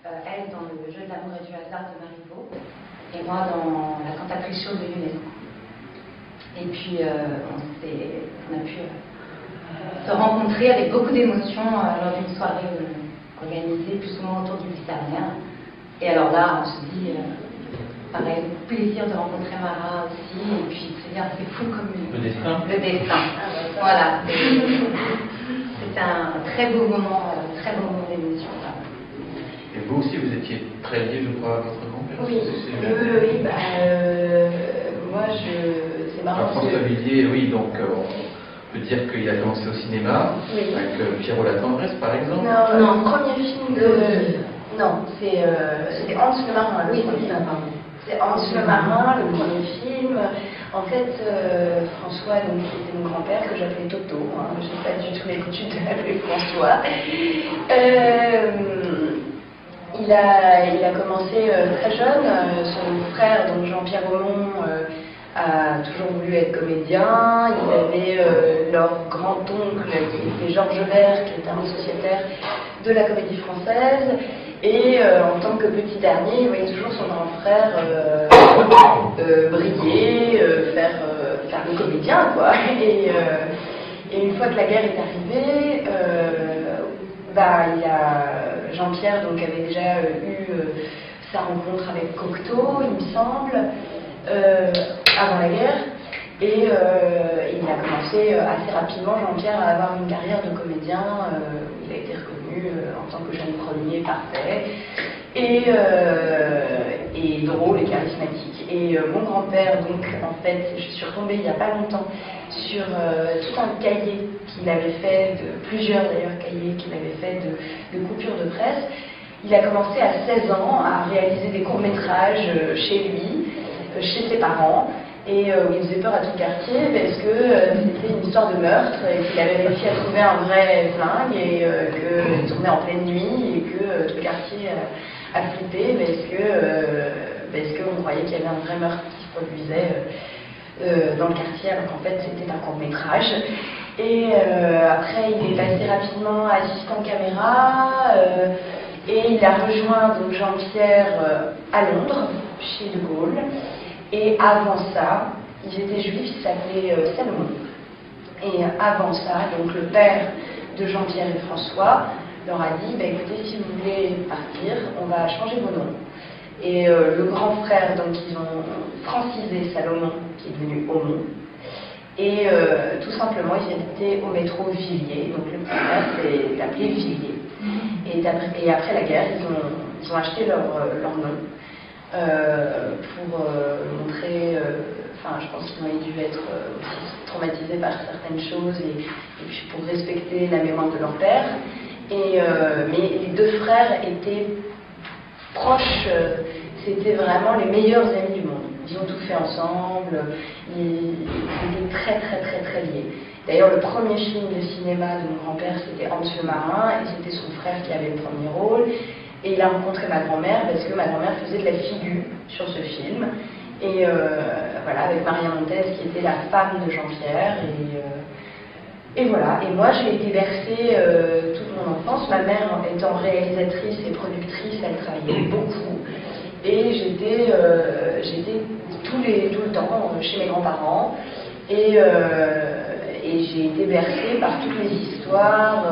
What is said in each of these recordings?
elle dans le jeu de l'amour et du hasard de Marivaux, et moi dans la cantatrice chaude de l'UNESCO. Et puis on a pu se rencontrer avec beaucoup d'émotions lors d'une soirée organisée plus ou moins autour du Vistarium. Et alors là, on se dit, pareil, plaisir de rencontrer Mara aussi, et puis de se dire, c'est fou comme le destin. Le destin. Voilà. C'était un très beau moment d'émotion. Et vous aussi, vous étiez très lié, je crois, à votre grand-père. Oui, oui. Moi, c'est marrant. François Villiers, oui, donc on peut dire qu'il a commencé au cinéma, oui. avec Pierrot la tendresse, par exemple. Non, le premier film non, c'est Hans le marin. Oui, c'est Hans le marin, le premier film. En fait, François, donc, c'était mon grand-père que j'appelais Toto. Je n'ai pas du tout l'habitude de l'appeler François. Il a commencé très jeune. Son frère, donc Jean-Pierre Aumont, a toujours voulu être comédien. Il avait leur grand-oncle qui était Georges Vert, qui était un sociétaire de la Comédie Française. Et en tant que petit dernier, il voyait toujours son grand frère briller, faire le comédien, quoi. Et une fois que la guerre est arrivée, Jean-Pierre donc avait déjà eu sa rencontre avec Cocteau, il me semble, avant la guerre. Et il a commencé assez rapidement, Jean-Pierre, à avoir une carrière de comédien. Il a été reconnu en tant que jeune premier parfait et drôle et charismatique. Et mon grand-père, donc, en fait, je suis retombée il n'y a pas longtemps sur tout un cahier qu'il avait fait, plusieurs d'ailleurs cahiers qu'il avait fait de coupures de presse. Il a commencé à 16 ans à réaliser des courts-métrages chez lui, chez ses parents. Et il faisait peur à tout le quartier parce que c'était une histoire de meurtre et qu'il avait réussi à trouver un vrai flingue et qu'il tournait en pleine nuit et que tout le quartier a flippé parce qu'on croyait qu'il y avait un vrai meurtre qui se produisait dans le quartier alors qu'en fait c'était un court-métrage. Et après il est passé rapidement assistant caméra et il a rejoint donc Jean-Pierre à Londres, chez De Gaulle. Et avant ça, ils étaient juifs, il s'appelait Salomon. Et avant ça, donc le père de Jean-Pierre et François leur a dit, écoutez, si vous voulez partir, on va changer vos noms. Et le grand frère, donc ils ont francisé Salomon, qui est devenu Aumont. Et tout simplement, ils étaient au métro Villiers, donc le petit frère s'est appelé Villiers. Et après la guerre, ils ont acheté leur nom. Pour montrer, je pense qu'ils ont dû être aussi traumatisés par certaines choses et puis pour respecter la mémoire de leur père. Mais les deux frères étaient proches, c'était vraiment les meilleurs amis du monde. Ils ont tout fait ensemble, ils étaient très très très très liés. D'ailleurs, le premier film de cinéma de mon grand-père, c'était Hans le marin, et c'était son frère qui avait le premier rôle. Et il a rencontré ma grand-mère parce que ma grand-mère faisait de la figure sur ce film. Et voilà, avec Maria Montez qui était la femme de Jean-Pierre. Et voilà. Et moi, j'ai été bercée toute mon enfance. Ma mère étant réalisatrice et productrice, elle travaillait beaucoup. Et j'étais tout le temps chez mes grands-parents. Et j'ai été bercée par toutes les histoires,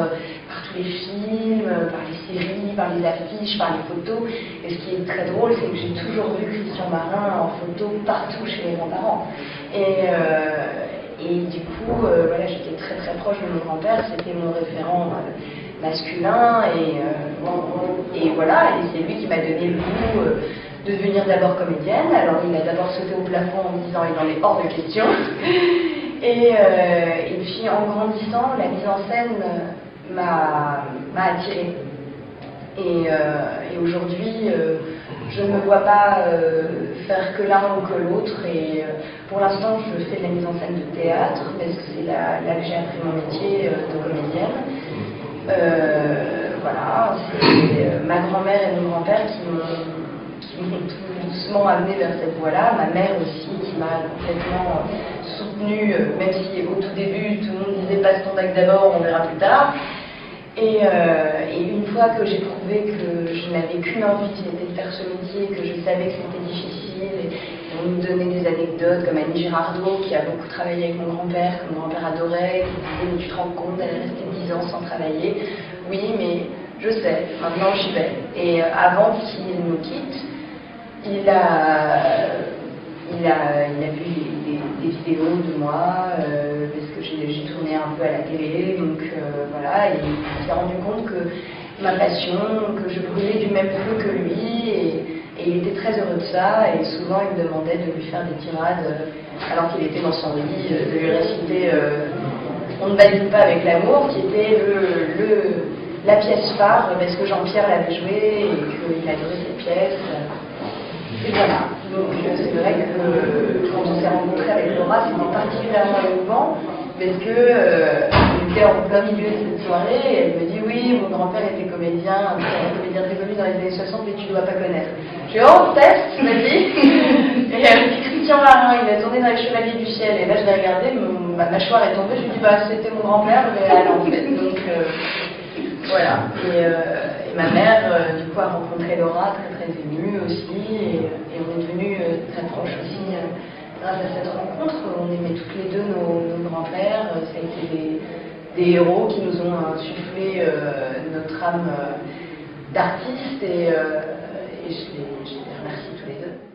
par tous les films, par les séries, par les affiches, par les photos. Et ce qui est très drôle, c'est que j'ai toujours vu Christian Marin en photo partout chez mes grands-parents. Et du coup, voilà, j'étais très très proche de mon grand-père, c'était mon référent masculin. Et voilà, et c'est lui qui m'a donné le goût de devenir d'abord comédienne. Alors il a d'abord sauté au plafond en me disant il en est hors de question. Et puis en grandissant, la mise en scène m'a attirée. Et aujourd'hui, je ne me vois pas faire que l'un ou que l'autre. Et pour l'instant, je fais de la mise en scène de théâtre, parce que c'est là que j'ai appris mon métier de comédienne. Voilà, c'est ma grand-mère et mon grand-père qui m'ont tout doucement amené vers cette voie-là. Ma mère aussi, qui m'a complètement soutenue, même si au tout début, tout le monde disait passe ton bac d'abord, on verra plus tard. Et une fois que j'ai trouvé trouvait que je n'avais qu'une envie, c'était de faire ce métier, que je savais que c'était difficile. Et on nous donnait des anecdotes comme Annie Girardot, qui a beaucoup travaillé avec mon grand-père, que mon grand-père adorait, qui disait « mais tu te rends compte, elle est restée 10 ans sans travailler ». Oui, mais je sais, maintenant j'y vais. Et avant qu'il nous quitte, il a vu des vidéos de moi, parce que j'ai tourné un peu à la télé, donc voilà, et il s'est rendu compte que ma passion, que je brûlais du même feu que lui, et il était très heureux de ça, et souvent il me demandait de lui faire des tirades, alors qu'il était dans son lit, de lui réciter On ne badine pas avec l'amour, qui était la pièce phare, parce que Jean-Pierre l'avait joué, et qu'il adorait cette pièce. Et voilà, donc c'est vrai que quand on s'est rencontrés avec Laura, c'était particulièrement émouvant, parce que on était en plein milieu de cette soirée, et elle me dit oui, mon grand-père était comédien, un comédien très connu dans les années 60, mais tu ne dois pas connaître. J'ai dit oh, test, vas-y. Et Christian Marin, il a tourné dans Les Chevaliers du Ciel, et là je l'ai regardé, ma mâchoire est tombée, je lui ai dit bah c'était mon grand-père, mais alors en fait, donc voilà. Et ma mère, du coup, a rencontré Laura, très très émue aussi, et on est devenus très proches aussi grâce à cette rencontre. On aimait toutes les deux nos grands-pères, ça a été des héros qui nous ont insufflé notre âme d'artiste, et je les remercie tous les deux.